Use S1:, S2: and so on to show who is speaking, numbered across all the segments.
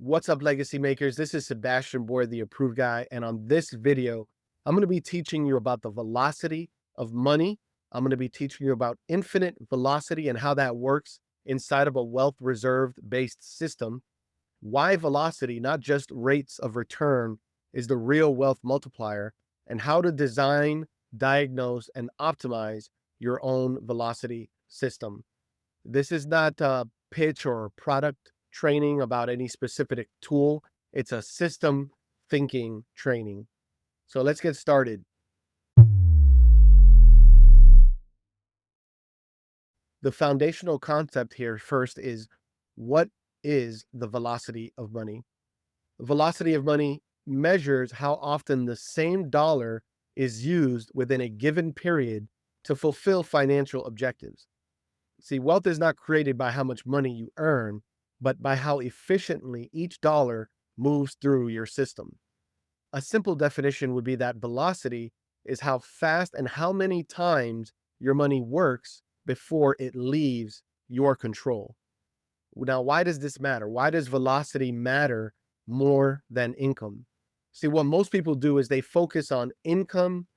S1: What's up, legacy makers? This is Sebastian Boyd, the approved guy. And on this video, I'm going to be teaching you about the velocity of money. I'm going to be teaching you about infinite velocity and how that works inside of a wealth reserved based system. Why velocity, not just rates of return, is the real wealth multiplier, and how to design, diagnose, and optimize your own velocity system. This is not a pitch or product training about any specific tool. It's a system thinking training. So let's get started. The foundational concept here first is, what is the velocity of money? The velocity of money measures how often the same dollar is used within a given period to fulfill financial objectives. See, wealth is not created by how much money you earn, but by how efficiently each dollar moves through your system. A simple definition would be that velocity is how fast and how many times your money works before it leaves your control. Now, why does this matter? Why does velocity matter more than income? See, what most people do is they focus on income,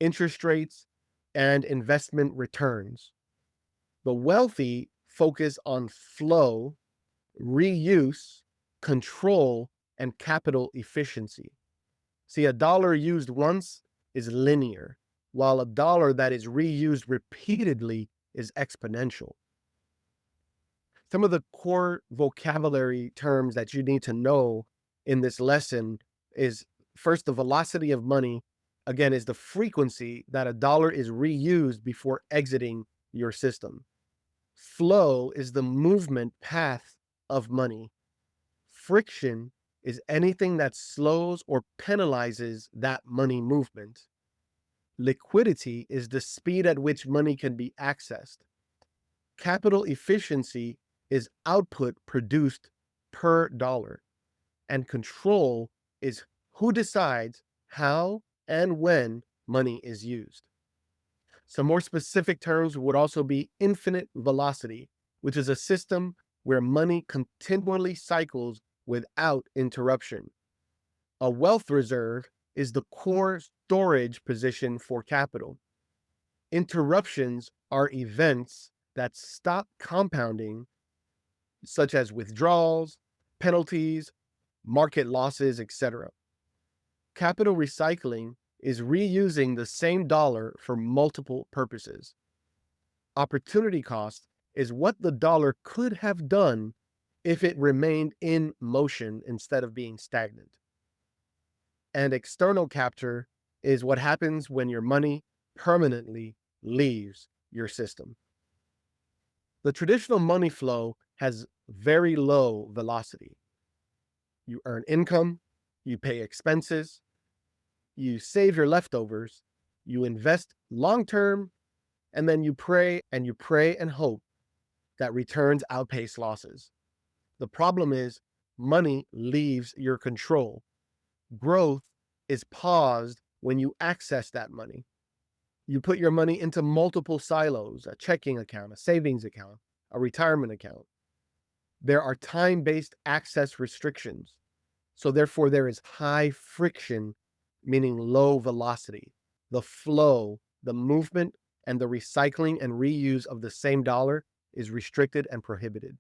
S1: interest rates, and investment returns. The wealthy focus on flow, reuse, control, and capital efficiency. See, a dollar used once is linear, while a dollar that is reused repeatedly is exponential. Some of the core vocabulary terms that you need to know in this lesson is, first, the velocity of money, again, is the frequency that a dollar is reused before exiting your system. Flow is the movement path of money. Friction is anything that slows or penalizes that money movement. Liquidity is the speed at which money can be accessed. Capital efficiency is output produced per dollar. And control is who decides how and when money is used. Some more specific terms would also be infinite velocity, which is a system where money continually cycles without interruption. A wealth reserve is the core storage position for capital. Interruptions are events that stop compounding, such as withdrawals, penalties, market losses, etc. Capital recycling is reusing the same dollar for multiple purposes. Opportunity cost is what the dollar could have done if it remained in motion instead of being stagnant. And external capture is what happens when your money permanently leaves your system. The traditional money flow has very low velocity. You earn income, you pay expenses, you save your leftovers, you invest long term, and then you pray and hope that returns outpace losses. The problem is money leaves your control. Growth is paused when you access that money. You put your money into multiple silos: a checking account, a savings account, a retirement account. There are time-based access restrictions. So therefore, there is high friction, meaning low velocity. The flow, the movement, and the recycling and reuse of the same dollar is restricted and prohibited.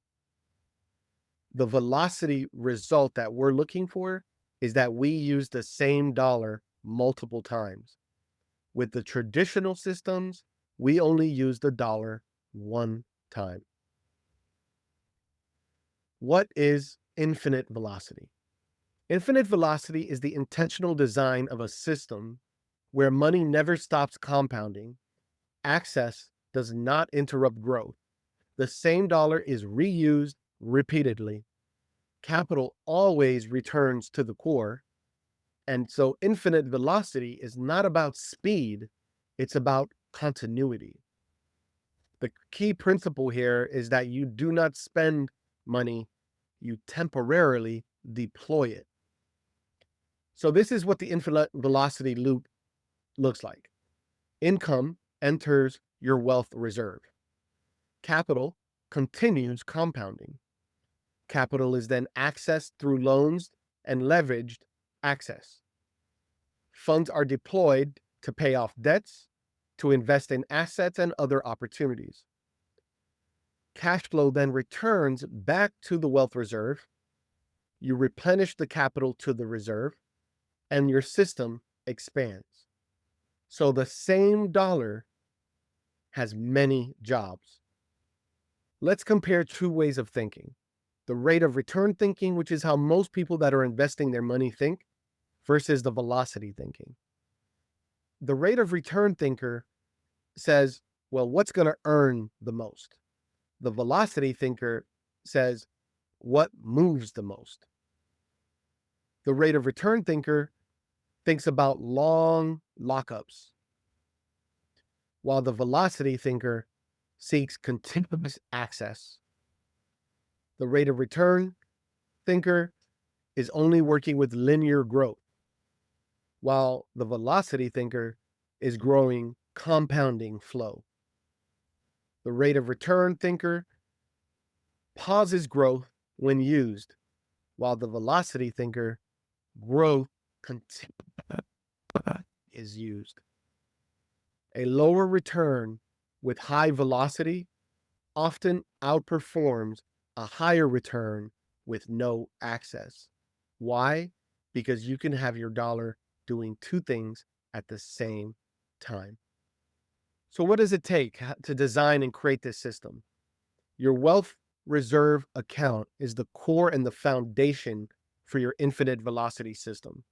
S1: The velocity result that we're looking for is that we use the same dollar multiple times. With the traditional systems, we only use the dollar one time. What is infinite velocity? Infinite velocity is the intentional design of a system where money never stops compounding. Access does not interrupt growth. The same dollar is reused repeatedly. Capital always returns to the core. And so infinite velocity is not about speed, it's about continuity. The key principle here is that you do not spend money, you temporarily deploy it. So this is what the infinite velocity loop looks like. Income enters your wealth reserve. Capital continues compounding. Capital is then accessed through loans and leveraged access. Funds are deployed to pay off debts, to invest in assets and other opportunities. Cash flow then returns back to the wealth reserve. You replenish the capital to the reserve, and your system expands. So the same dollar has many jobs. Let's compare two ways of thinking. The rate of return thinking, which is how most people that are investing their money think, versus the velocity thinking. The rate of return thinker says, well, what's going to earn the most? The velocity thinker says, what moves the most? The rate of return thinker thinks about long lockups, while the velocity thinker seeks continuous access. The rate of return thinker is only working with linear growth, while the velocity thinker is growing compounding flow. The rate of return thinker pauses growth when used, while the velocity thinker growth is used. A lower return with high velocity often outperforms a higher return with no access. Why? Because you can have your dollar doing two things at the same time. So what does it take to design and create this system? Your wealth reserve account is the core and the foundation for your infinite velocity system.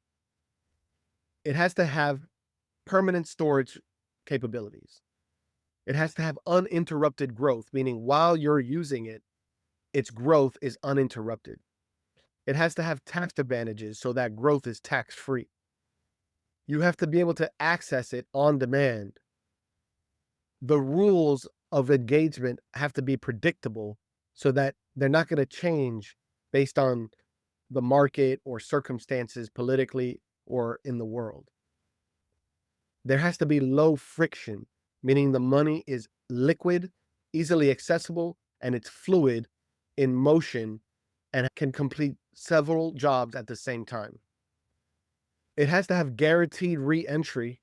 S1: It has to have permanent storage capabilities. It has to have uninterrupted growth, meaning while you're using it, its growth is uninterrupted. It has to have tax advantages so that growth is tax-free. You have to be able to access it on demand. The rules of engagement have to be predictable so that they're not going to change based on the market or circumstances politically or in the world. There has to be low friction, meaning the money is liquid, easily accessible, and it's fluid in motion and can complete several jobs at the same time. It has to have guaranteed re-entry,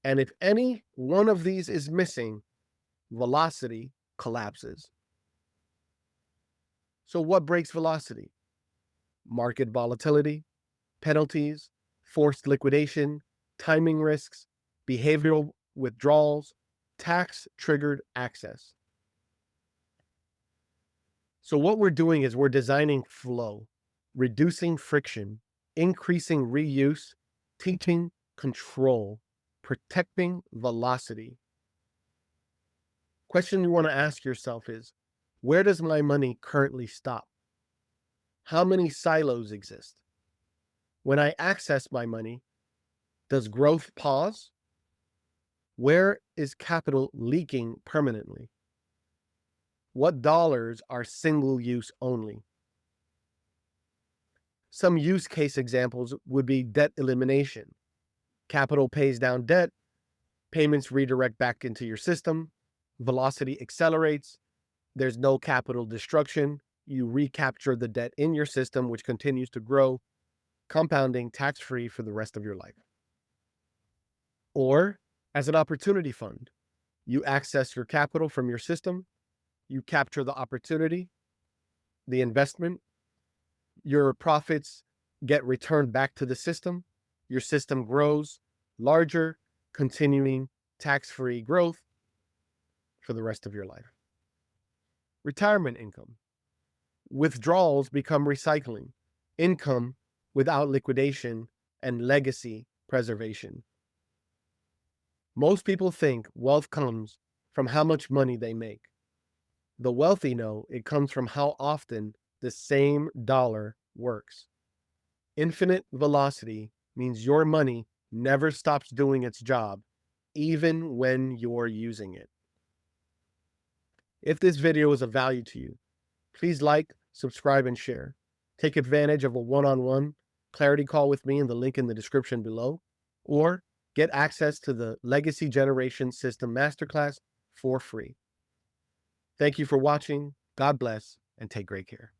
S1: and if any one of these is missing, velocity collapses. So what breaks velocity? Market volatility, penalties, forced liquidation, timing risks, behavioral withdrawals, tax-triggered access. So what we're doing is we're designing flow, reducing friction, increasing reuse, teaching control, protecting velocity. Question you want to ask yourself is, where does my money currently stop? How many silos exist? When I access my money, does growth pause? Where is capital leaking permanently? What dollars are single use only? Some use case examples would be debt elimination. Capital pays down debt, payments redirect back into your system, velocity accelerates, there's no capital destruction, you recapture the debt in your system, which continues to grow, compounding tax-free for the rest of your life. Or as an opportunity fund, you access your capital from your system, you capture the opportunity, the investment, your profits get returned back to the system, your system grows larger, continuing tax-free growth for the rest of your life. Retirement income. Withdrawals become recycling, income without liquidation, and legacy preservation. Most people think wealth comes from how much money they make. The wealthy know it comes from how often the same dollar works. Infinite velocity means your money never stops doing its job, even when you're using it. If this video is of value to you, please like, subscribe, and share. Take advantage of a one-on-one clarity call with me in the link in the description below, or get access to the Legacy Generation System Masterclass for free. Thank you for watching. God bless. and take great care.